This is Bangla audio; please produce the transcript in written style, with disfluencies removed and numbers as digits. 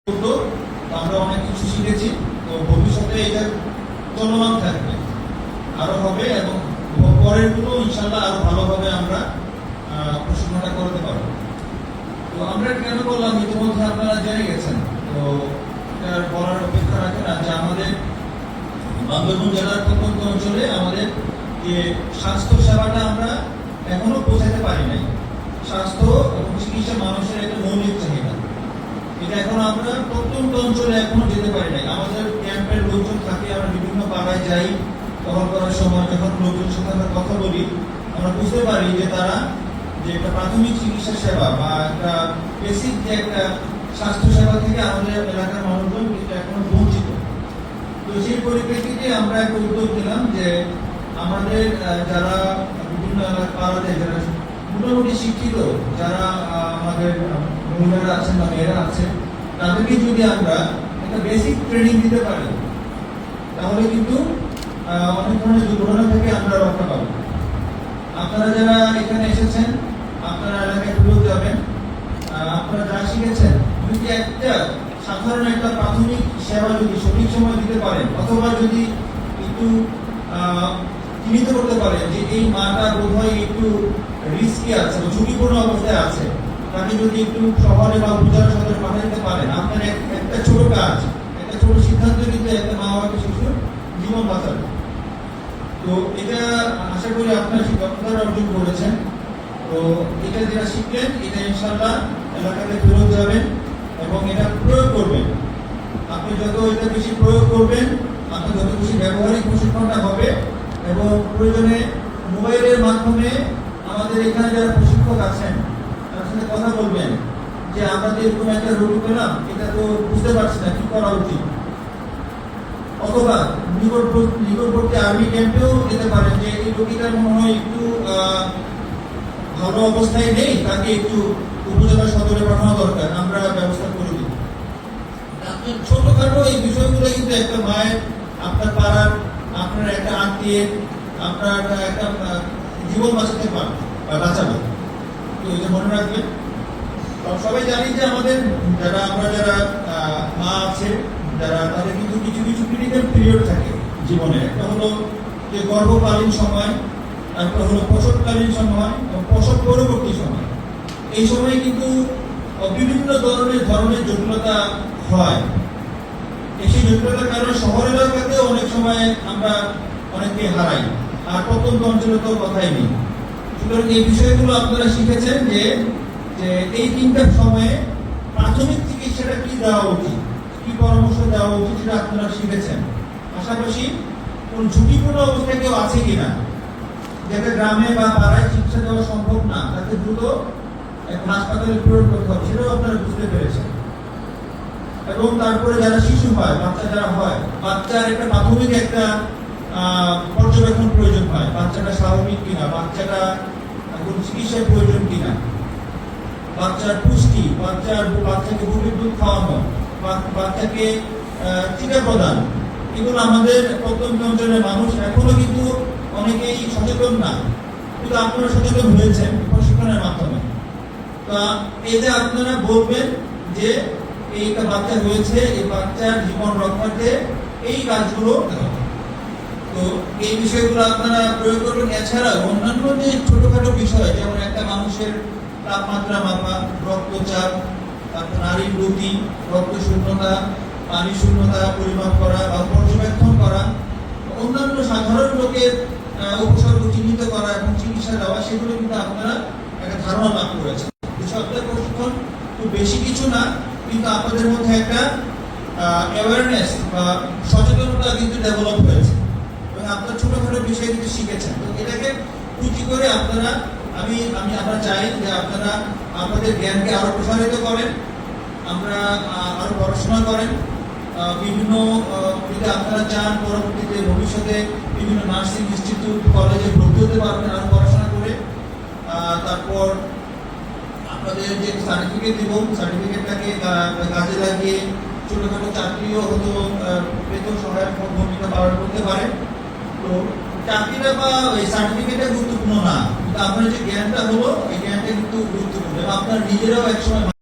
তো আমরা অনেক কিছু শিখেছি। তো ভবিষ্যতে এটা চলমান থাকবে, আরো হবে, এবং পরের গুলো ইনশাল্লাহ আরো ভালোভাবে আমরা প্রশিক্ষণটা করতে পারবো। তো আমরা কেন বললাম, ইতিমধ্যে আপনারা জেনে গেছেন, তো এটার বলার অপেক্ষা রাখে না যে আমাদের বান্দরবান জেলার প্রত্যন্ত অঞ্চলে আমাদের যে স্বাস্থ্য সেবাটা আমরা এখনো পৌঁছাতে পারি নাই। স্বাস্থ্য এবং চিকিৎসা মানুষের একটা মৌলিক চাহিদা, এটা এখন আমরা প্রত্যন্ত অঞ্চলে এখনো যেতে পারি নাই। আমাদের ক্যাম্পের লোকজন থাকে, আমরা বিভিন্ন পাড়ায় যাই, টহল করার সময় যখন লোকজনের সাথে আমরা কথা বলি, আমরা বুঝতে পারি যে তারা যে একটা প্রাথমিক চিকিৎসা সেবা বা একটা বেসিক যে একটা স্বাস্থ্য সেবা থেকে আমাদের এলাকার মানুষজন কিন্তু এখনো বঞ্চিত। তো সেই পরিপ্রেক্ষিতে আমরা একটা উদ্যোগ নিলাম যে আমাদের যারা বিভিন্ন পাড়াতে যারা মোটামুটি শিক্ষিত, যারা আমাদের মহিলারা আছেন বা মেয়েরা আছেন, তাদেরকে যদি আমরা একটা বেসিক ট্রেনিং দিতে পারি, তাহলে কিন্তু অনেক ধরনের দুর্ঘটনা থেকে আমরা রক্ষা পাবো। আপনারা যারা এখানে এসেছেন, আপনারা এলাকায় ঘুরে যাবেন, আপনারা যা শিখেছেন যদি একটা সাধারণ একটা প্রাথমিক সেবা যদি সঠিক সময় দিতে পারেন, অথবা যদি একটু চিহ্নিত করতে পারেন যে এই মাটা বোধহয় একটু রিস্কি আছে, ঝুঁকিপূর্ণ অবস্থায় আছে, তাকে যদি একটু শহরে বা উপজেলা শহরে পাঠিয়ে দিতে পারেন, আপনার একটা ছোট কাজ, একটা ছোট সিদ্ধান্ত কিন্তু একটা মা বাবা শিশুর জীবন বাঁচাবে। তো এটা আশা করি আপনার দক্ষতা অর্জন করেছেন। তো এটা যেটা শিখলেন, এটা ইনশাল্লাহ এলাকাতে ফেরত যাবেন এবং এটা প্রয়োগ করবেন। আপনি যত এটা বেশি প্রয়োগ করবেন, আপনার যত বেশি ব্যবহারিক প্রশিক্ষণটা হবে, এবং প্রয়োজনে মোবাইলের মাধ্যমে আমাদের এখানে যারা প্রশিক্ষক আছেন তার সাথে কথা বলবেন যে আমরা যে এরকম একটা রোগী পেলাম, এটা তো বুঝতে পারছি না কি করা উচিত। অথবা নিকটবর্তী আর্মি ক্যাম্পেও যেতে পারেন যে এই রোগীটার মনে হয় একটু ভালো অবস্থায় নেই, তাকে একটু উপজেলা সদরে পাঠানো দরকার, আমরা ব্যবস্থা করে দিই। ছোটখাটো এই বিষয়গুলো কিন্তু একটা মায়ের, আপনার পাড়ার, আপনার একটা আত্মীয়ের, আপনার একটা জীবন বাঁচাতে পারবে বা বাঁচাবে। তো এটা মনে রাখবেন। সবাই জানি যে আমাদের যারা মা আছে, যারা তাদের কিন্তু কিছু কিছু ক্রিটিক্যাল পিরিয়ড থাকে জীবনে। একটা হলো যে গর্ভকালীন সময়, একটা হলো প্রসবকালীন সময় এবং প্রসব পরবর্তী সময়। এই সময় কিন্তু বিভিন্ন ধরনের জটিলতা হয়। সেই জটিলতার কারণে শহর এলাকাতেও অনেক সময় আমরা অনেককে হারাই, আর প্রত্যন্ত অঞ্চলে তো কথাই নেই। সুতরাং এই বিষয়গুলো আপনারা শিখেছেন যে এই তিনটার সময়ে প্রাথমিক চিকিৎসাটা কি দেওয়া উচিত, কি পরামর্শ দেওয়া উচিত, সেটা আপনারা শিখেছেন। পাশাপাশি কোন ঝুঁকিপূর্ণ অবস্থায় কেউ আছে কিনা, যাতে গ্রামে বা পাড়ায় চিকিৎসা দেওয়া সম্ভব না, তাকে দ্রুত হাসপাতালে প্রেরণ করতে হবে, সেটাও আপনারা বুঝতে পেরেছেন। এবং তারপরে যারা শিশু হয়, বাচ্চা যারা হয়, বাচ্চার একটা প্রাথমিক একটা পর্যবেক্ষণ প্রয়োজন হয়, বাচ্চাটা স্বাভাবিক কিনা, কোন চিকিৎসার প্রয়োজন কিনা, বাচ্চার পুষ্টি, বাচ্চাকে গভীর দুধ খাওয়ানো, বাচ্চাকে টিকা প্রদান, এগুলো আমাদের প্রত্যন্ত অঞ্চলের মানুষ এখনো কিন্তু অনেকেই সচেতন না, কিন্তু আপনারা সচেতন হয়েছেন প্রশিক্ষণের মাধ্যমে। তা এই যে আপনারা বলবেন যে এইটা বাচ্চা হয়েছে, এই বাচ্চার জীবন রক্ষার্থে এই কাজগুলো, তো এই বিষয়গুলো আপনারা প্রয়োগ করবেন। এছাড়া অন্যান্য যে ছোটখাটো বিষয়, যেমন একটা মানুষের তাপমাত্রা মাপা, রক্তচাপ, তারপর নারীর গতি, রক্ত শূন্যতা, পানি শূন্যতা পরিমাপ করা বা পর্যবেক্ষণ করা, অন্যান্য সাধারণ লোকের উপসর্গ চিহ্নিত করা এবং চিকিৎসা দেওয়া, সেগুলো কিন্তু আপনারা একটা ধারণা লাভ করেছেন। সপ্তাহ প্রশিক্ষণ খুব বেশি কিছু না, কিন্তু আপনাদের মধ্যে একটা অ্যাওয়ারনেস বা সচেতনতা কিন্তু ডেভেলপ হয়েছে এবং আপনার ছোটখাটো বিষয় কিন্তু শিখেছেন। তো এটাকে পুঁজি করে আমরা চাই যে আপনারা আপনাদের জ্ঞানকে আরো প্রসারিত করেন, আমরা আরো পড়াশোনা করেন, বিভিন্ন যদি আপনারা চান পরবর্তীতে ভবিষ্যতে বিভিন্ন নার্সিং ইনস্টিটিউট, কলেজে ভর্তি হতে পারবেন আরো পড়াশোনা করে। তারপর আপনাদের যে সার্টিফিকেট দিব, সার্টিফিকেটটাকে কাজে লাগিয়ে ছোটখাটো চাকরিও হয়তো পেতেও সহায়ক ভূমিকা পালন করতে পারে। তো চাকরিটা বা এই সার্টিফিকেটটা গুরুত্বপূর্ণ না, কিন্তু আপনার যে জ্ঞানটা হলো, এই জ্ঞানটা কিন্তু গুরুত্বপূর্ণ এবং আপনার নিজেরাও একসময়